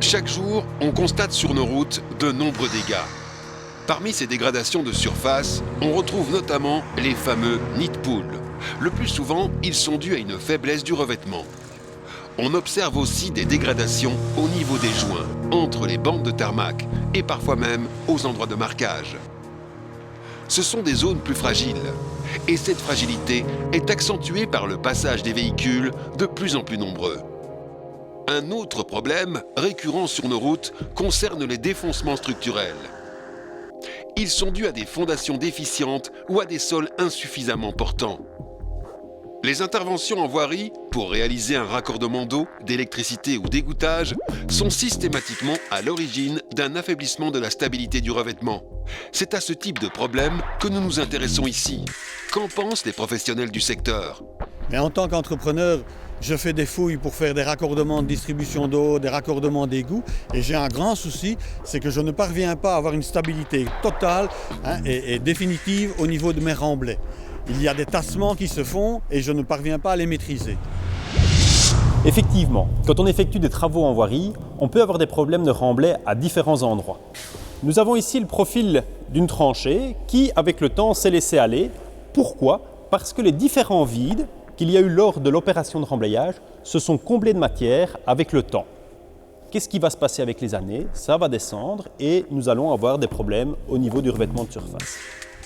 Chaque jour, on constate sur nos routes de nombreux dégâts. Parmi ces dégradations de surface, on retrouve notamment les fameux nids de poules. Le plus souvent, ils sont dus à une faiblesse du revêtement. On observe aussi des dégradations au niveau des joints, entre les bandes de tarmac et parfois même aux endroits de marquage. Ce sont des zones plus fragiles et cette fragilité est accentuée par le passage des véhicules de plus en plus nombreux. Un autre problème récurrent sur nos routes concerne les défoncements structurels. Ils sont dus à des fondations déficientes ou à des sols insuffisamment portants. Les interventions en voirie pour réaliser un raccordement d'eau, d'électricité ou d'égouttage sont systématiquement à l'origine d'un affaiblissement de la stabilité du revêtement. C'est à ce type de problème que nous nous intéressons ici. Qu'en pensent les professionnels du secteur ? Mais en tant qu'entrepreneur, je fais des fouilles pour faire des raccordements de distribution d'eau, des raccordements d'égouts. Et j'ai un grand souci, c'est que je ne parviens pas à avoir une stabilité totale et définitive au niveau de mes remblais. Il y a des tassements qui se font et je ne parviens pas à les maîtriser. Effectivement, quand on effectue des travaux en voirie, on peut avoir des problèmes de remblais à différents endroits. Nous avons ici le profil d'une tranchée qui, avec le temps, s'est laissée aller. Pourquoi ? Parce que les différents vides qu'il y a eu lors de l'opération de remblayage se sont comblés de matière avec le temps. Qu'est-ce qui va se passer avec les années ? Ça va descendre et nous allons avoir des problèmes au niveau du revêtement de surface.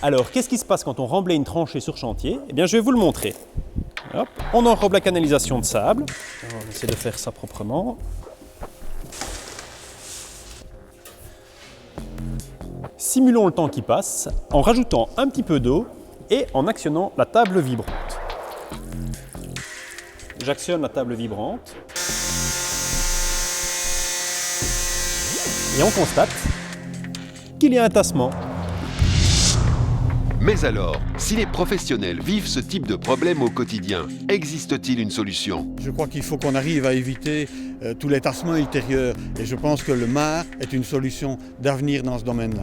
Alors, qu'est-ce qui se passe quand on remblaye une tranchée sur chantier ? Eh bien, je vais vous le montrer. Hop. On enrobe la canalisation de sable. On va essayer de faire ça proprement. Simulons le temps qui passe en rajoutant un petit peu d'eau et en actionnant la table vibrante. J'actionne la table vibrante et on constate qu'il y a un tassement. Mais alors, si les professionnels vivent ce type de problème au quotidien, existe-t-il une solution ? Je crois qu'il faut qu'on arrive à éviter tous les tassements ultérieurs. Et je pense que le marc est une solution d'avenir dans ce domaine-là.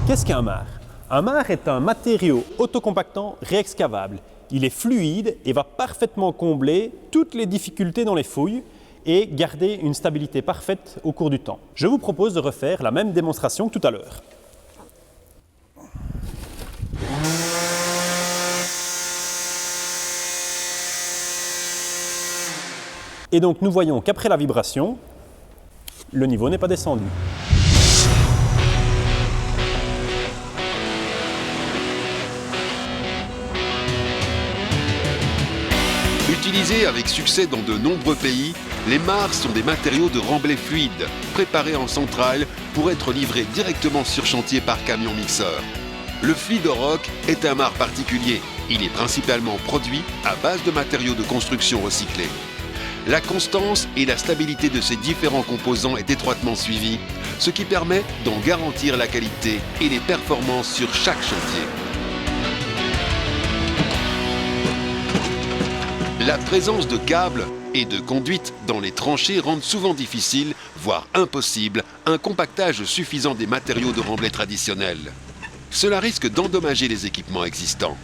Qu'est-ce qu'un marc ? Un marc est un matériau autocompactant réexcavable. Il est fluide et va parfaitement combler toutes les difficultés dans les fouilles et garder une stabilité parfaite au cours du temps. Je vous propose de refaire la même démonstration que tout à l'heure. Et donc nous voyons qu'après la vibration, le niveau n'est pas descendu. Utilisés avec succès dans de nombreux pays, les marcs sont des matériaux de remblai fluide, préparés en centrale pour être livrés directement sur chantier par camion mixeur. Le Fluidorock est un marc particulier. Il est principalement produit à base de matériaux de construction recyclés. La constance et la stabilité de ces différents composants est étroitement suivie, ce qui permet d'en garantir la qualité et les performances sur chaque chantier. La présence de câbles et de conduites dans les tranchées rendent souvent difficile, voire impossible, un compactage suffisant des matériaux de remblai traditionnels. Cela risque d'endommager les équipements existants.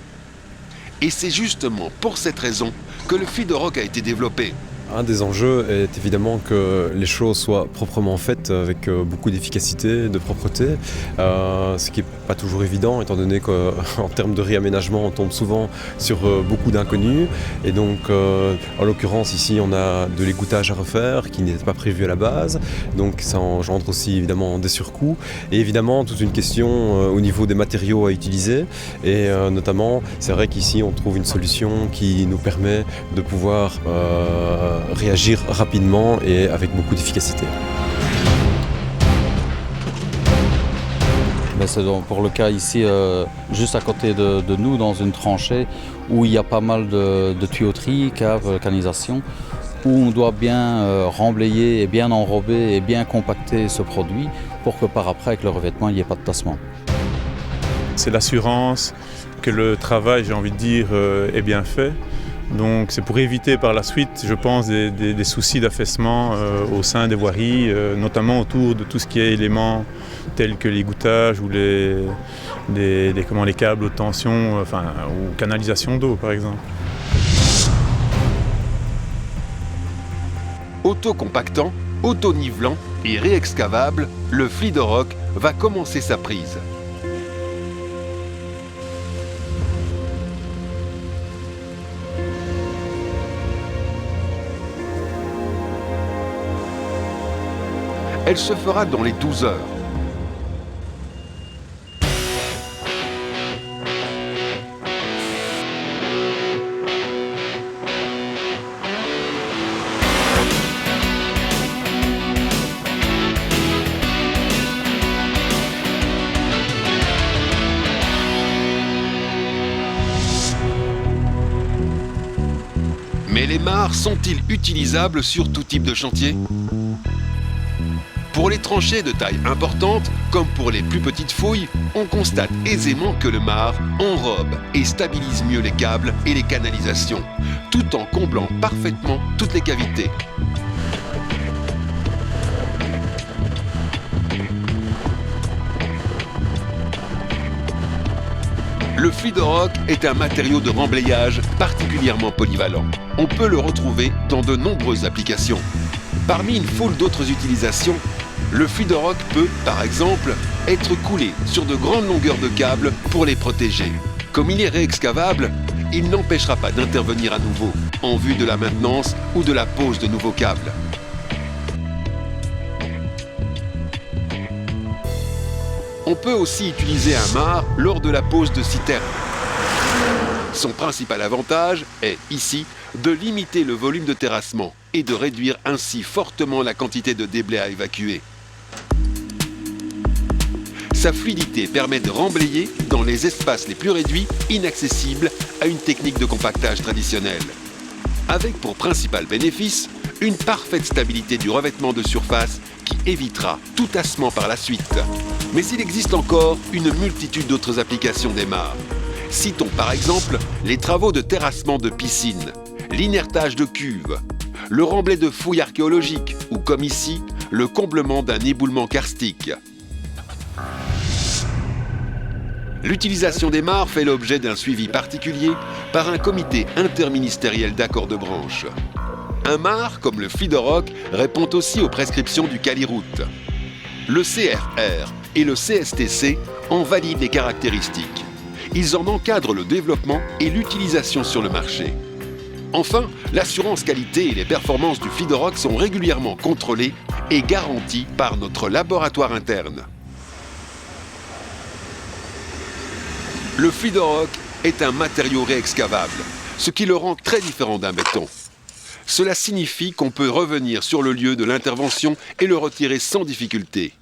Et c'est justement pour cette raison que le Fluidorock a été développé. Un des enjeux est évidemment que les choses soient proprement faites avec beaucoup d'efficacité, de propreté, ce qui n'est pas toujours évident étant donné qu'en termes de réaménagement on tombe souvent sur beaucoup d'inconnus et donc en l'occurrence ici on a de l'égouttage à refaire qui n'était pas prévu à la base, donc ça engendre aussi évidemment des surcoûts et évidemment toute une question au niveau des matériaux à utiliser et notamment c'est vrai qu'ici on trouve une solution qui nous permet de pouvoir réagir rapidement et avec beaucoup d'efficacité. C'est pour le cas ici, juste à côté de nous, dans une tranchée où il y a pas mal de tuyauterie, caves, canalisation, où on doit bien remblayer et bien enrober et bien compacter ce produit pour que par après, avec le revêtement, il n'y ait pas de tassement. C'est l'assurance que le travail, j'ai envie de dire, est bien fait. Donc c'est pour éviter par la suite, je pense, des soucis d'affaissement au sein des voiries, notamment autour de tout ce qui est éléments tels que l'égouttage ou les câbles haute tension, ou canalisation d'eau par exemple. Autocompactant, Auto-nivelant et réexcavable, le Fliederock va commencer sa prise. Elle se fera dans les 12 heures. Mais les mares sont-ils utilisables sur tout type de chantier ? Pour les tranchées de taille importante, comme pour les plus petites fouilles, on constate aisément que le mare enrobe et stabilise mieux les câbles et les canalisations, tout en comblant parfaitement toutes les cavités. Le Fliederock est un matériau de remblayage particulièrement polyvalent. On peut le retrouver dans de nombreuses applications. Parmi une foule d'autres utilisations, le Fliederock peut, par exemple, être coulé sur de grandes longueurs de câbles pour les protéger. Comme il est réexcavable, il n'empêchera pas d'intervenir à nouveau en vue de la maintenance ou de la pose de nouveaux câbles. On peut aussi utiliser un mare lors de la pose de citernes. Son principal avantage est, ici, de limiter le volume de terrassement et de réduire ainsi fortement la quantité de déblais à évacuer. Sa fluidité permet de remblayer dans les espaces les plus réduits, inaccessibles à une technique de compactage traditionnelle. Avec pour principal bénéfice une parfaite stabilité du revêtement de surface qui évitera tout tassement par la suite. Mais il existe encore une multitude d'autres applications des mares. Citons par exemple les travaux de terrassement de piscines, l'inertage de cuves, le remblai de fouilles archéologiques ou, comme ici, le comblement d'un éboulement karstique. L'utilisation des mares fait l'objet d'un suivi particulier par un comité interministériel d'accord de branche. Un mare, comme le Fliederock, répond aussi aux prescriptions du Caliroute. Le CRR et le CSTC en valident les caractéristiques. Ils en encadrent le développement et l'utilisation sur le marché. Enfin, l'assurance qualité et les performances du Fliederock sont régulièrement contrôlées et garanties par notre laboratoire interne. Le Fliederock est un matériau réexcavable, ce qui le rend très différent d'un béton. Cela signifie qu'on peut revenir sur le lieu de l'intervention et le retirer sans difficulté.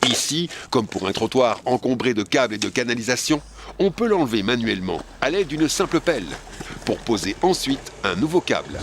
Ici, comme pour un trottoir encombré de câbles et de canalisations, on peut l'enlever manuellement à l'aide d'une simple pelle pour poser ensuite un nouveau câble.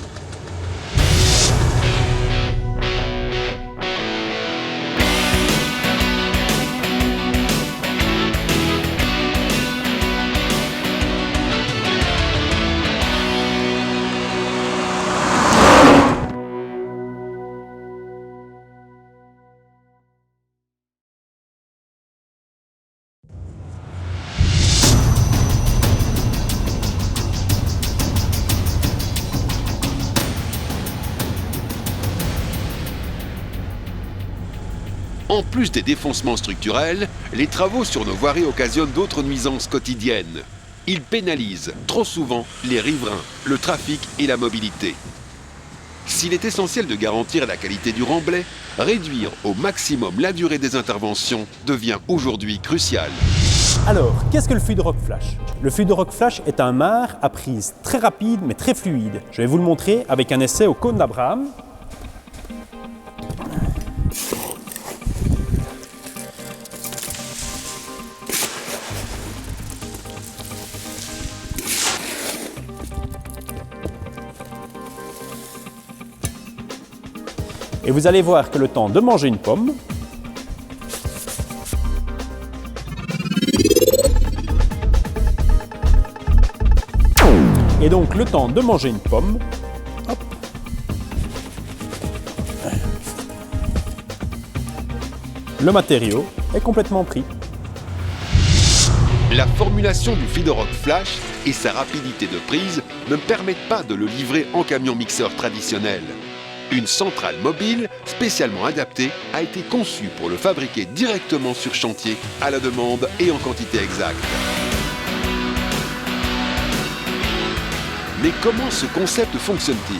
En plus des défoncements structurels, les travaux sur nos voiries occasionnent d'autres nuisances quotidiennes. Ils pénalisent trop souvent les riverains, le trafic et la mobilité. S'il est essentiel de garantir la qualité du remblai, réduire au maximum la durée des interventions devient aujourd'hui crucial. Alors, qu'est-ce que le Fluidrock Flash ? Le Fluidrock Flash est un mare à prise très rapide mais très fluide. Je vais vous le montrer avec un essai au cône d'Abraham. Et vous allez voir que le temps de manger une pomme, et donc le temps de manger une pomme, hop, le matériau est complètement pris. La formulation du Fliederock Flash et sa rapidité de prise ne permettent pas de le livrer en camion mixeur traditionnel. Une centrale mobile spécialement adaptée a été conçue pour le fabriquer directement sur chantier, à la demande et en quantité exacte. Mais comment ce concept fonctionne-t-il ?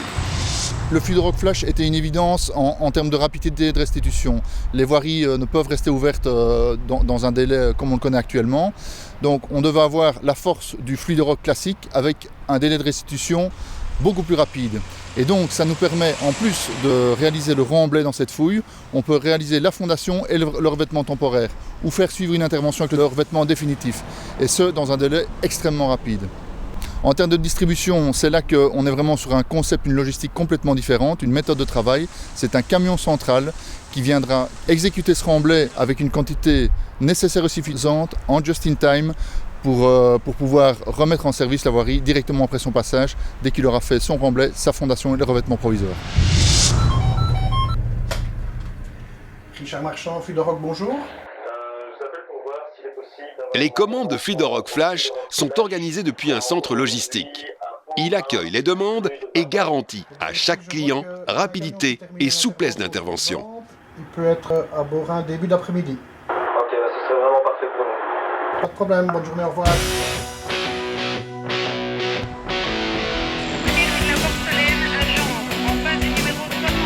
Le Fluidorock Flash était une évidence en termes de rapidité de restitution. Les voiries ne peuvent rester ouvertes dans un délai comme on le connaît actuellement. Donc on devait avoir la force du Fluidorock classique avec un délai de restitution beaucoup plus rapide. Et donc ça nous permet, en plus de réaliser le remblai dans cette fouille, on peut réaliser la fondation et le revêtement temporaire, ou faire suivre une intervention avec le revêtement définitif, et ce dans un délai extrêmement rapide. En termes de distribution, c'est là qu'on est vraiment sur un concept, une logistique complètement différente, une méthode de travail. C'est un camion central qui viendra exécuter ce remblai avec une quantité nécessaire et suffisante en just-in-time pour pouvoir remettre en service la voirie directement après son passage, dès qu'il aura fait son remblai, sa fondation et le revêtement provisoire. Richard Marchand, Fluidorock, bonjour. Les commandes de Fluidorock Flash sont organisées depuis un centre logistique. Il accueille les demandes et garantit à chaque client rapidité et souplesse d'intervention. Il peut être à Beaurain début d'après-midi. Ok, ce serait vraiment parfait pour nous. Pas de problème, bonne journée, au revoir. La porcelaine à Gendre, en face du numéro 63.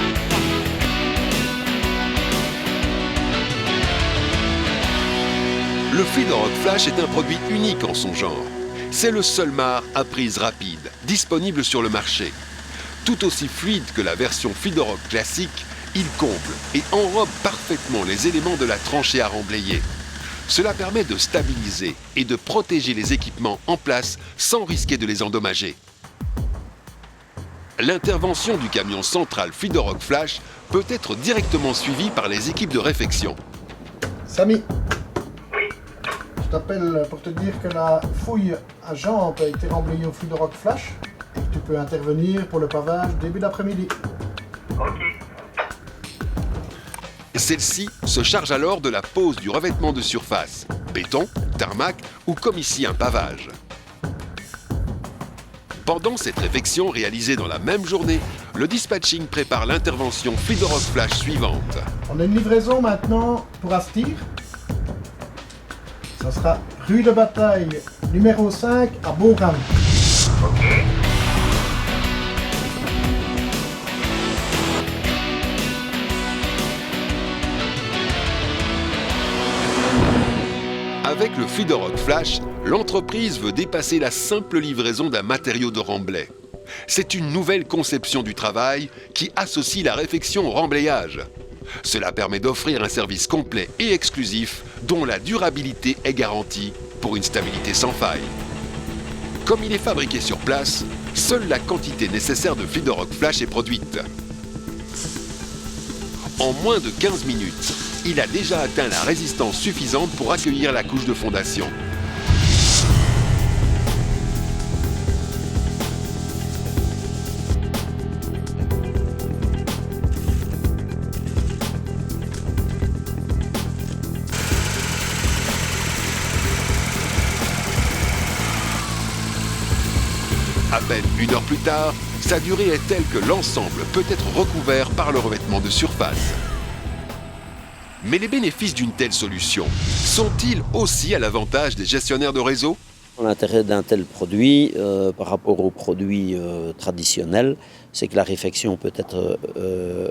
Le Fluidorock Flash est un produit unique en son genre. C'est le seul mare à prise rapide, disponible sur le marché. Tout aussi fluide que la version Fluidorock classique, il comble et enrobe parfaitement les éléments de la tranchée à remblayer. Cela permet de stabiliser et de protéger les équipements en place sans risquer de les endommager. L'intervention du camion central Fluidorock Flash peut être directement suivie par les équipes de réfection. Samy, je t'appelle pour te dire que la fouille à Gendre a été remblayée au Fluidorock Flash et que tu peux intervenir pour le pavage début d'après-midi. Celle-ci se charge alors de la pose du revêtement de surface, béton, tarmac ou comme ici un pavage. Pendant cette réfection réalisée dans la même journée, le dispatching prépare l'intervention Fluidorock Flash suivante. On a une livraison maintenant pour Astir. Ça sera rue de Bataille, numéro 5 à Beaurain. Avec le Fluidorock Flash, l'entreprise veut dépasser la simple livraison d'un matériau de remblai. C'est une nouvelle conception du travail qui associe la réfection au remblayage. Cela permet d'offrir un service complet et exclusif dont la durabilité est garantie pour une stabilité sans faille. Comme il est fabriqué sur place, seule la quantité nécessaire de Fluidorock Flash est produite. En moins de 15 minutes, il a déjà atteint la résistance suffisante pour accueillir la couche de fondation. À peine une heure plus tard, sa durée est telle que l'ensemble peut être recouvert par le revêtement de surface. Mais les bénéfices d'une telle solution sont-ils aussi à l'avantage des gestionnaires de réseau ? L'intérêt d'un tel produit par rapport aux produits traditionnels, c'est que la réfection peut être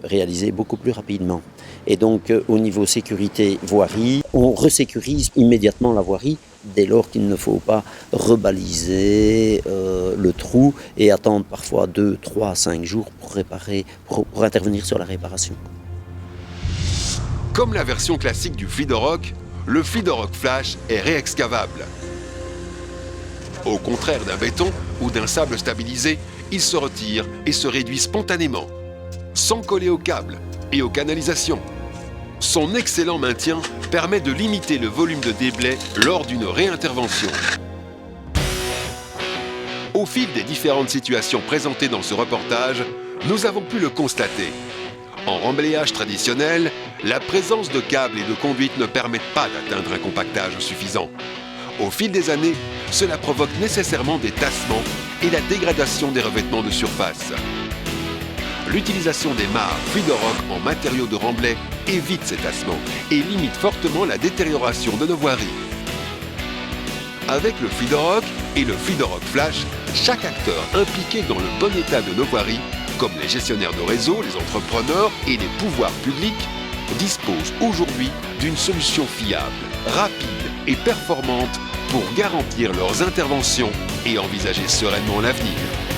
réalisée beaucoup plus rapidement. Et donc au niveau sécurité voirie, on resécurise immédiatement la voirie dès lors qu'il ne faut pas rebaliser le trou et attendre parfois 2, 3, 5 jours pour intervenir sur la réparation. Comme la version classique du Fluidorock, le Fluidorock Flash est réexcavable. Au contraire d'un béton ou d'un sable stabilisé, il se retire et se réduit spontanément, sans coller aux câbles et aux canalisations. Son excellent maintien permet de limiter le volume de déblais lors d'une réintervention. Au fil des différentes situations présentées dans ce reportage, nous avons pu le constater. En remblayage traditionnel, la présence de câbles et de conduites ne permettent pas d'atteindre un compactage suffisant. Au fil des années, cela provoque nécessairement des tassements et la dégradation des revêtements de surface. L'utilisation des mares Fluidorock en matériaux de remblai évite cet tassement et limite fortement la détérioration de nos voiries. Avec le Fluidorock et le Fluidorock Flash, chaque acteur impliqué dans le bon état de nos voiries, comme les gestionnaires de réseau, les entrepreneurs et les pouvoirs publics, dispose aujourd'hui d'une solution fiable, rapide et performante pour garantir leurs interventions et envisager sereinement l'avenir.